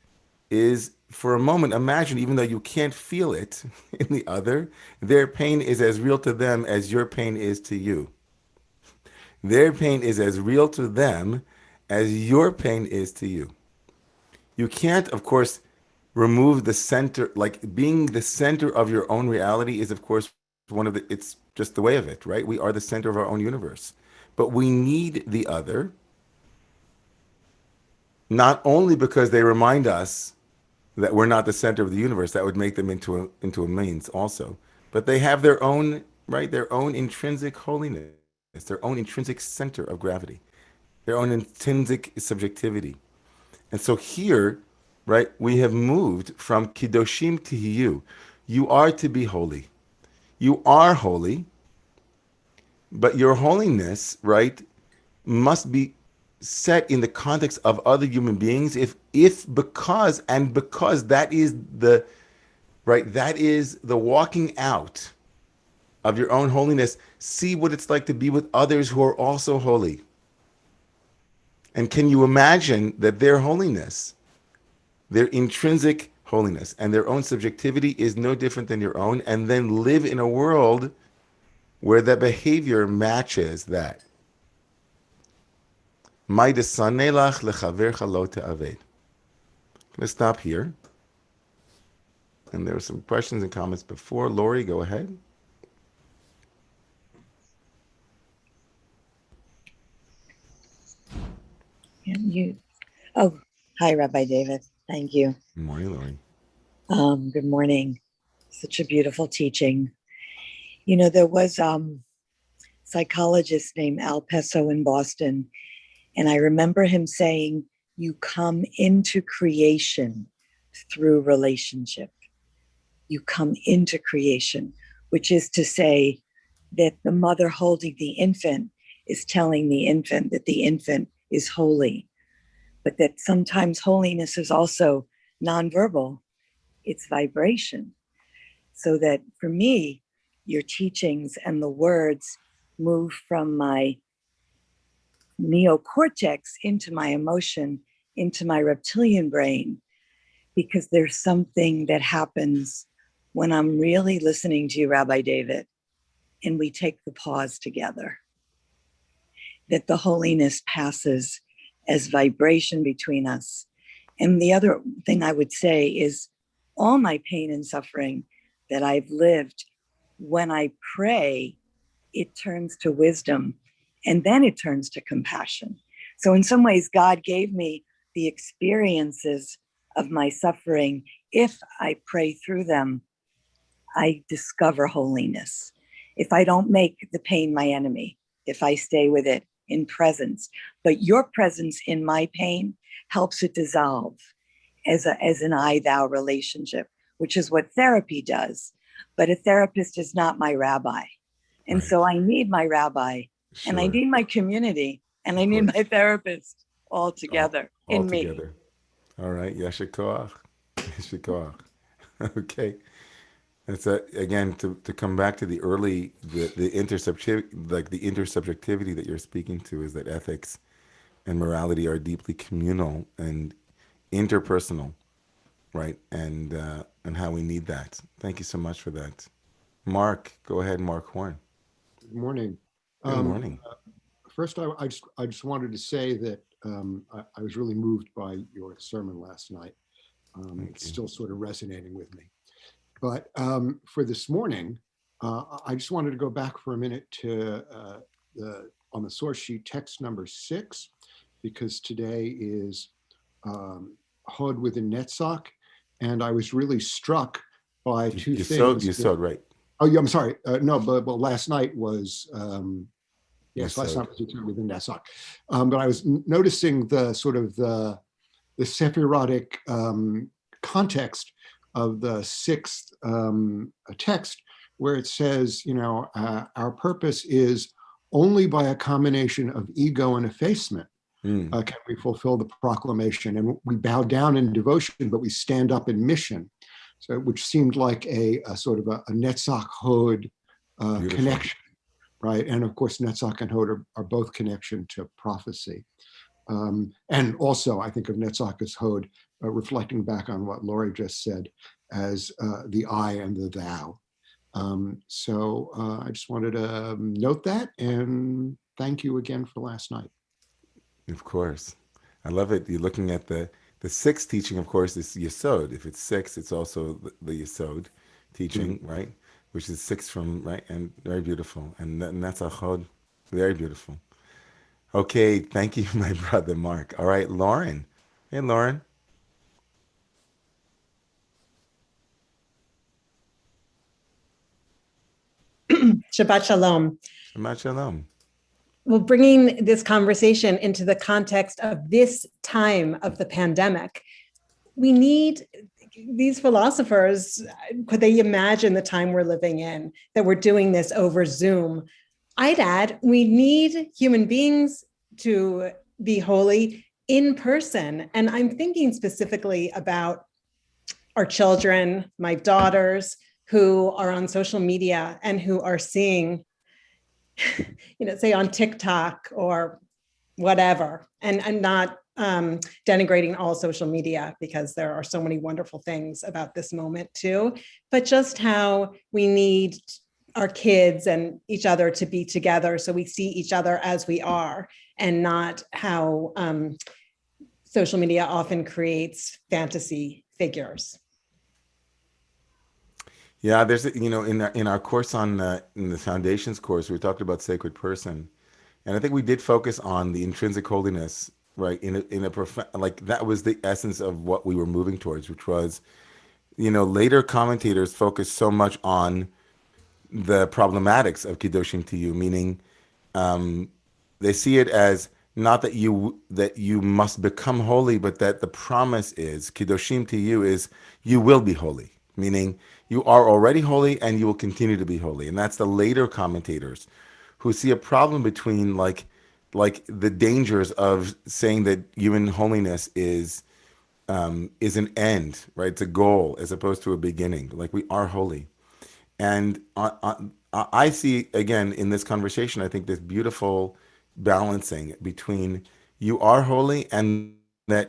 is, for a moment, imagine, even though you can't feel it in the other, their pain is as real to them as your pain is to you. Their pain is as real to them as your pain is to you. You can't, of course, remove the center, being the center of your own reality is, of course, it's just the way of it, right? We are the center of our own universe. But we need the other, not only because they remind us that we're not the center of the universe, that would make them into a means also, but they have their own, their own intrinsic holiness, their own intrinsic center of gravity, their own intrinsic subjectivity. And so here, we have moved from Kiddoshim Tihiyu. You are to be holy. You are holy, but your holiness, must be set in the context of other human beings, because that is the walking out of your own holiness. See what it's like to be with others who are also holy. And can you imagine that their holiness, their intrinsic holiness and their own subjectivity is no different than your own, and then live in a world where the behavior matches that? Let's stop here. And there were some questions and comments before. Lori, go ahead. Oh, hi, Rabbi David. Thank you. Good morning, Lori. Good morning. Such a beautiful teaching. You know, there was a psychologist named Al Peso in Boston, and I remember him saying, you come into creation through relationship. You come into creation, which is to say that the mother holding the infant is telling the infant that the infant is holy, but that sometimes holiness is also nonverbal. It's vibration. So that for me, your teachings and the words move from my neocortex into my emotion, into my reptilian brain, because there's something that happens when I'm really listening to you, Rabbi David, and we take the pause together, that the holiness passes as vibration between us. And the other thing I would say is all my pain and suffering that I've lived, when I pray, it turns to wisdom, and then it turns to compassion. So in some ways, God gave me the experiences of my suffering. If I pray through them, I discover holiness. If I don't make the pain my enemy, if I stay with it in presence, but your presence in my pain helps it dissolve as an I-thou relationship, which is what therapy does. But a therapist is not my rabbi. And Right. so I need my rabbi, and I need my community, and I need my therapist all together in me. Together. All right. Yasher koach. Yasher koach. Okay. It's again to come back to the intersubjectivity that you're speaking to, is that ethics and morality are deeply communal and interpersonal, right? And how we need that. Thank you so much for that. Mark, go ahead, Mark Horn. Good morning. Good morning. First, I just wanted to say that I was really moved by your sermon last night. It's still sort of resonating with me. But for this morning, I just wanted to go back for a minute to on the source sheet, text number 6, because today is Hod within Netzach, and I was really struck by two things. You sewed, right? Oh, yeah, I'm sorry. No, but last night was, yes, last night was within Netzach. But I was noticing the sort of the Sephirotic context of the 6th text, where it says, you know, our purpose is only by a combination of ego and effacement can we fulfill the proclamation. And we bow down in devotion, but we stand up in mission. So, which seemed like a sort of a Netzach Hod connection, right? And of course, Netzach and Hod are both connection to prophecy. And also, I think of Netzach as Hod, reflecting back on what Lori just said, as the I and the thou. So I just wanted to note that, and thank you again for last night. Of course. I love it. You're looking at the 6th teaching, of course, is Yesod. If it's 6, it's also the Yesod teaching, right? Which is 6 from, right? And very beautiful. And that's a Chod, very beautiful. Okay, thank you, my brother Mark. All right, Lauren. Hey, Lauren. Shabbat Shalom. Shabbat Shalom. Well, bringing this conversation into the context of this time of the pandemic, we need these philosophers. Could they imagine the time we're living in, that we're doing this over Zoom? I'd add, we need human beings to be holy in person. And I'm thinking specifically about our children, my daughters, who are on social media and who are seeing, you know, say on TikTok or whatever, and I'm not denigrating all social media, because there are so many wonderful things about this moment too, but just how we need our kids and each other to be together, so we see each other as we are, and not how social media often creates fantasy figures. Yeah, there's in our course on in the foundations course, we talked about sacred person, and I think we did focus on the intrinsic holiness, right? In a profound, like that was the essence of what we were moving towards, which was, later commentators focused so much on the problematics of Kiddushim to you, meaning they see it as not that you must become holy, but that the promise is Kiddushim to you is you will be holy, meaning you are already holy and you will continue to be holy. And that's the later commentators who see a problem between like the dangers of saying that human holiness is an end, right? It's a goal as opposed to a beginning. Like we are holy. And I see, again, in this conversation, I think this beautiful balancing between you are holy and that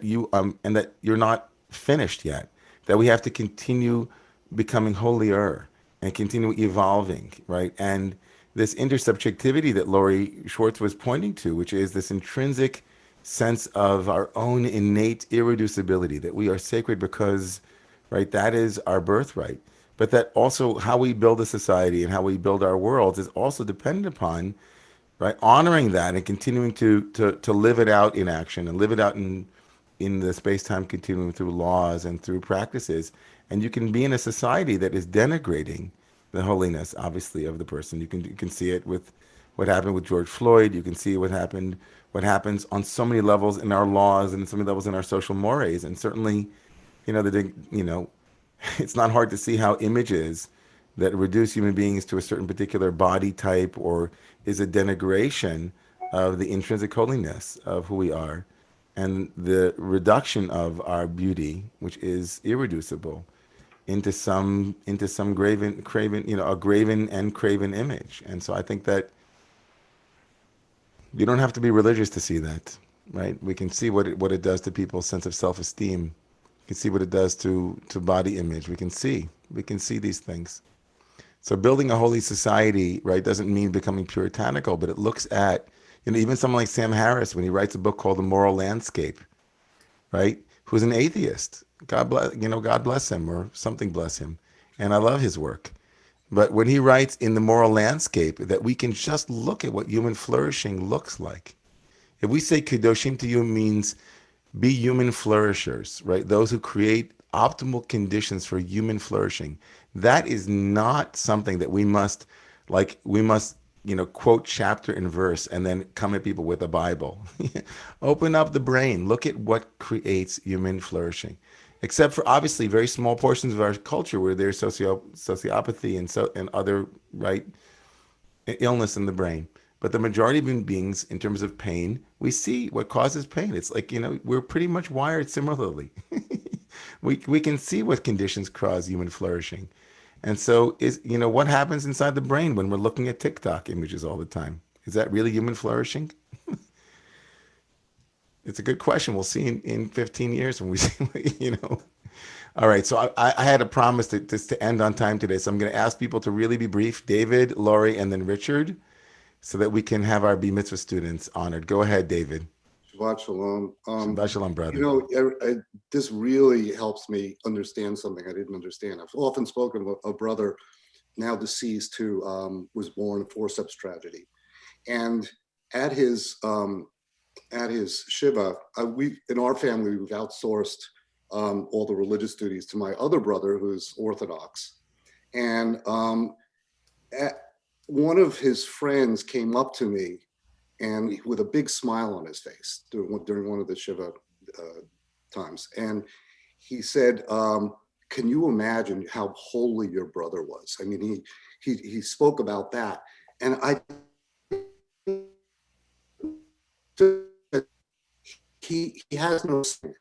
you're not finished yet, that we have to continue becoming holier and continue evolving, right? And this intersubjectivity that Laurie Schwartz was pointing to, which is this intrinsic sense of our own innate irreducibility, that we are sacred because, right, that is our birthright. But that also how we build a society and how we build our worlds is also dependent upon, right, honoring that and continuing to live it out in action and live it out in the space-time continuum through laws and through practices. And you can be in a society that is denigrating the holiness, obviously, of the person. You can see it with what happened with George Floyd. You can see what happens on so many levels in our laws and so many levels in our social mores. And certainly, it's not hard to see how images that reduce human beings to a certain particular body type or is a denigration of the intrinsic holiness of who we are and the reduction of our beauty, which is irreducible, into some graven, a graven and craven image. And so I think that you don't have to be religious to see that, right? We can see what it does to people's sense of self-esteem. We can see what it does to body image. We can see these things. So building a holy society, right, doesn't mean becoming puritanical, but it looks at, even someone like Sam Harris, when he writes a book called The Moral Landscape, right, who's an atheist. God bless him, or something bless him. And I love his work. But when he writes in The Moral Landscape that we can just look at what human flourishing looks like. If we say Kedoshim to you means be human flourishers, right? Those who create optimal conditions for human flourishing. That is not something that we must quote chapter and verse and then come at people with a Bible. Open up the brain. Look at what creates human flourishing. Except for obviously very small portions of our culture where there's sociopathy and other, right, illness in the brain. But the majority of human beings, in terms of pain, we see what causes pain. It's like, we're pretty much wired similarly. We can see what conditions cause human flourishing. And so what happens inside the brain when we're looking at TikTok images all the time? Is that really human flourishing? It's a good question. We'll see in 15 years when we see, All right. So I had a promise to end on time today. So I'm going to ask people to really be brief. David, Laurie, and then Richard, so that we can have our B Mitzvah students honored. Go ahead, David. Shabbat Shalom. Shabbat Shalom, brother. This really helps me understand something I didn't understand. I've often spoken of a brother, now deceased, who was born a forceps tragedy. And at his shiva, in our family, we've outsourced all the religious duties to my other brother, who's Orthodox. And one of his friends came up to me and with a big smile on his face during one of the Shiva times. And he said, can you imagine how holy your brother was? I mean, he spoke about that. And he has no sin.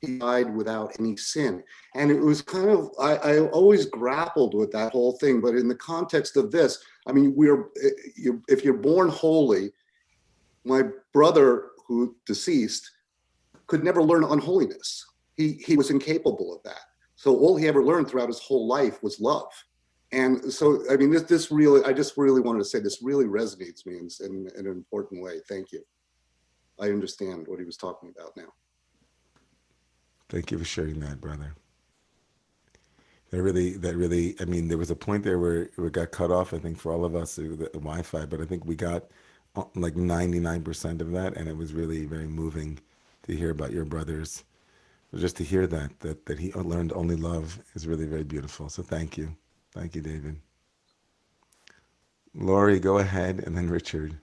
He died without any sin. And it was kind of, I always grappled with that whole thing, but in the context of this, I mean, if you're born holy, my brother who deceased could never learn unholiness. He was incapable of that. So all he ever learned throughout his whole life was love. And so, I mean, this really, I just really wanted to say this really resonates me in an important way. Thank you. I understand what he was talking about now. Thank you for sharing that, brother. That really, I mean, there was a point there where it got cut off, I think, for all of us, the Wi-Fi, but I think we got like 99% of that, and it was really very moving to hear about your brothers. Just to hear that he learned only love is really very beautiful. So thank you. Thank you, David. Lori, go ahead, and then Richard.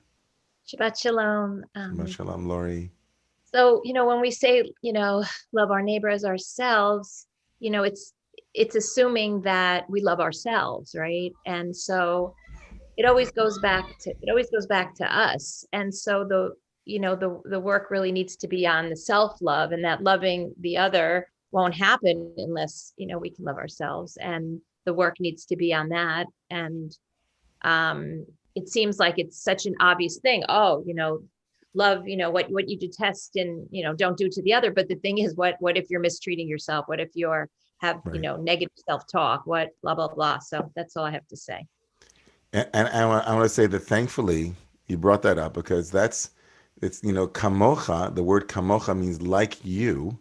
Shabbat Shalom. Shabbat Shalom, Lori. So, when we say, love our neighbor as ourselves, it's assuming that we love ourselves, right? And so it always goes back to us. And so the work really needs to be on the self-love, and that loving the other won't happen unless, we can love ourselves, and the work needs to be on that. And it seems like it's such an obvious thing. Oh, love, what you detest and, don't do to the other. But the thing is, what if you're mistreating yourself? What if you're have, Right. Negative self-talk, what blah, blah, blah. So that's all I have to say. And I want to say that thankfully you brought that up, because it's, kamocha, the word kamocha means like you.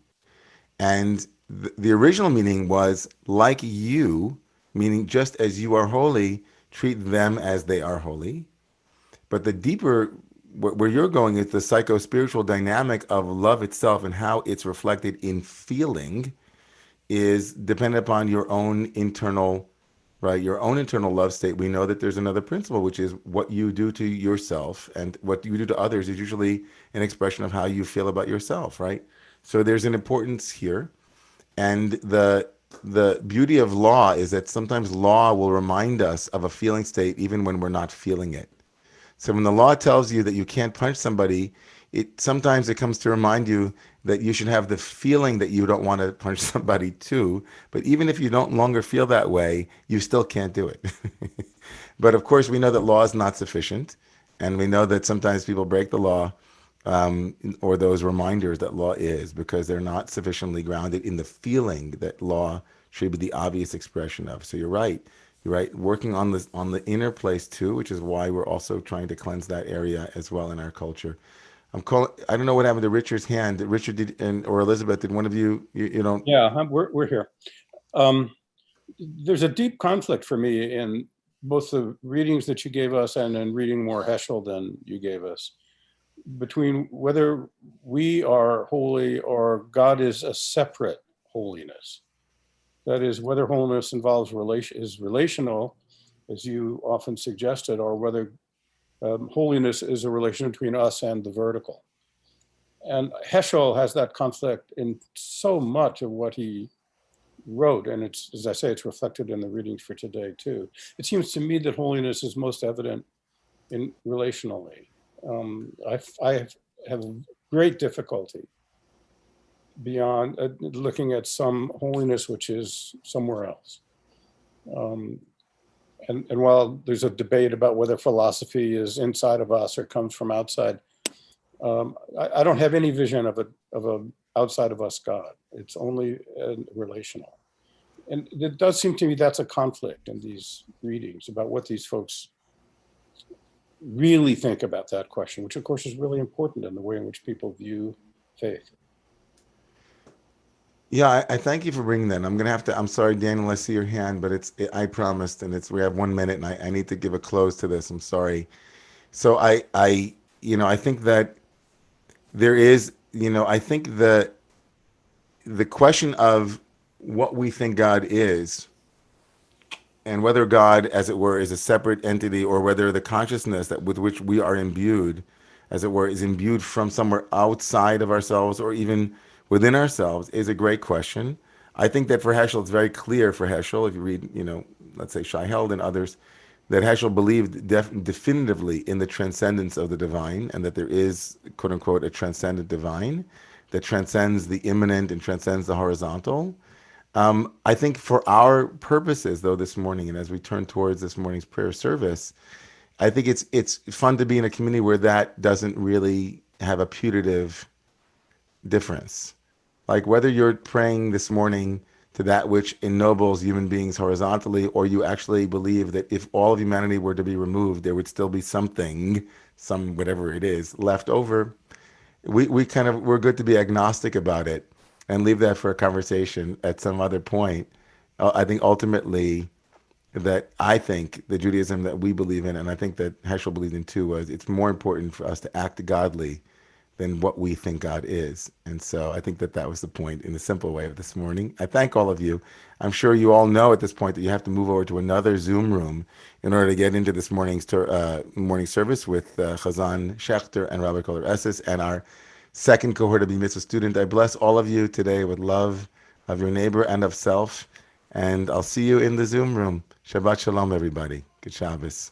And the original meaning was like you, meaning just as you are holy, treat them as they are holy. But the deeper, where you're going is the psycho-spiritual dynamic of love itself, and how it's reflected in feeling is dependent upon your own internal, right? Your own internal love state. We know that there's another principle, which is what you do to yourself, and what you do to others is usually an expression of how you feel about yourself, right? So there's an importance here. And the beauty of law is that sometimes law will remind us of a feeling state even when we're not feeling it. So when the law tells you that you can't punch somebody, sometimes it comes to remind you that you should have the feeling that you don't want to punch somebody too. But even if you don't longer feel that way, you still can't do it. But of course, we know that law is not sufficient. And we know that sometimes people break the law, or those reminders that law is, because they're not sufficiently grounded in the feeling that law should be the obvious expression of. So you're right. You're right. Working on the inner place too, which is why we're also trying to cleanse that area as well in our culture. I don't know what happened to Richard's hand. Richard or Elizabeth, did one of you don't? Yeah, we're here. There's a deep conflict for me in both the readings that you gave us and in reading more Heschel than you gave us, between whether we are holy or God is a separate holiness. That is, whether holiness involves is relational, as you often suggested, or whether holiness is a relation between us and the vertical. And Heschel has that conflict in so much of what he wrote. And it's, as I say, it's reflected in the readings for today too. It seems to me that holiness is most evident in relationally. I have great difficulty beyond looking at some holiness which is somewhere else. And while there's a debate about whether philosophy is inside of us or comes from outside, I don't have any vision of a outside of us God. It's only relational. And it does seem to me that's a conflict in these readings about what these folks really think about that question, which of course is really important in the way in which people view faith. Yeah, I thank you for bringing that. I'm sorry, Daniel, I see your hand, but I promised, and we have 1 minute, and I need to give a close to this. I'm sorry. So I think that there is, I think the question of what we think God is, and whether God, as it were, is a separate entity, or whether the consciousness with which we are imbued, as it were, is imbued from somewhere outside of ourselves or even within ourselves, is a great question. I think that for Heschel, it's very clear for Heschel, if you read, let's say Shai Held and others, that Heschel believed definitively in the transcendence of the divine, and that there is, quote unquote, a transcendent divine that transcends the immanent and transcends the horizontal. I think for our purposes, though, this morning, and as we turn towards this morning's prayer service, I think it's fun to be in a community where that doesn't really have a putative difference. Like whether you're praying this morning to that which ennobles human beings horizontally, or you actually believe that if all of humanity were to be removed, there would still be something, some whatever it is, left over. We're good to be agnostic about it and leave that for a conversation at some other point. I think ultimately that I think the Judaism that we believe in, and I think that Heschel believed in too, was it's more important for us to act godly than what we think God is. And so I think that that was the point in the simple way of this morning. I thank all of you. I'm sure you all know at this point that you have to move over to another Zoom room in order to get into this morning service with Chazan Schechter and Rabbi Kohler Esses and our second cohort of Mitzvah student. I bless all of you today with love of your neighbor and of self. And I'll see you in the Zoom room. Shabbat Shalom, everybody. Good Shabbos.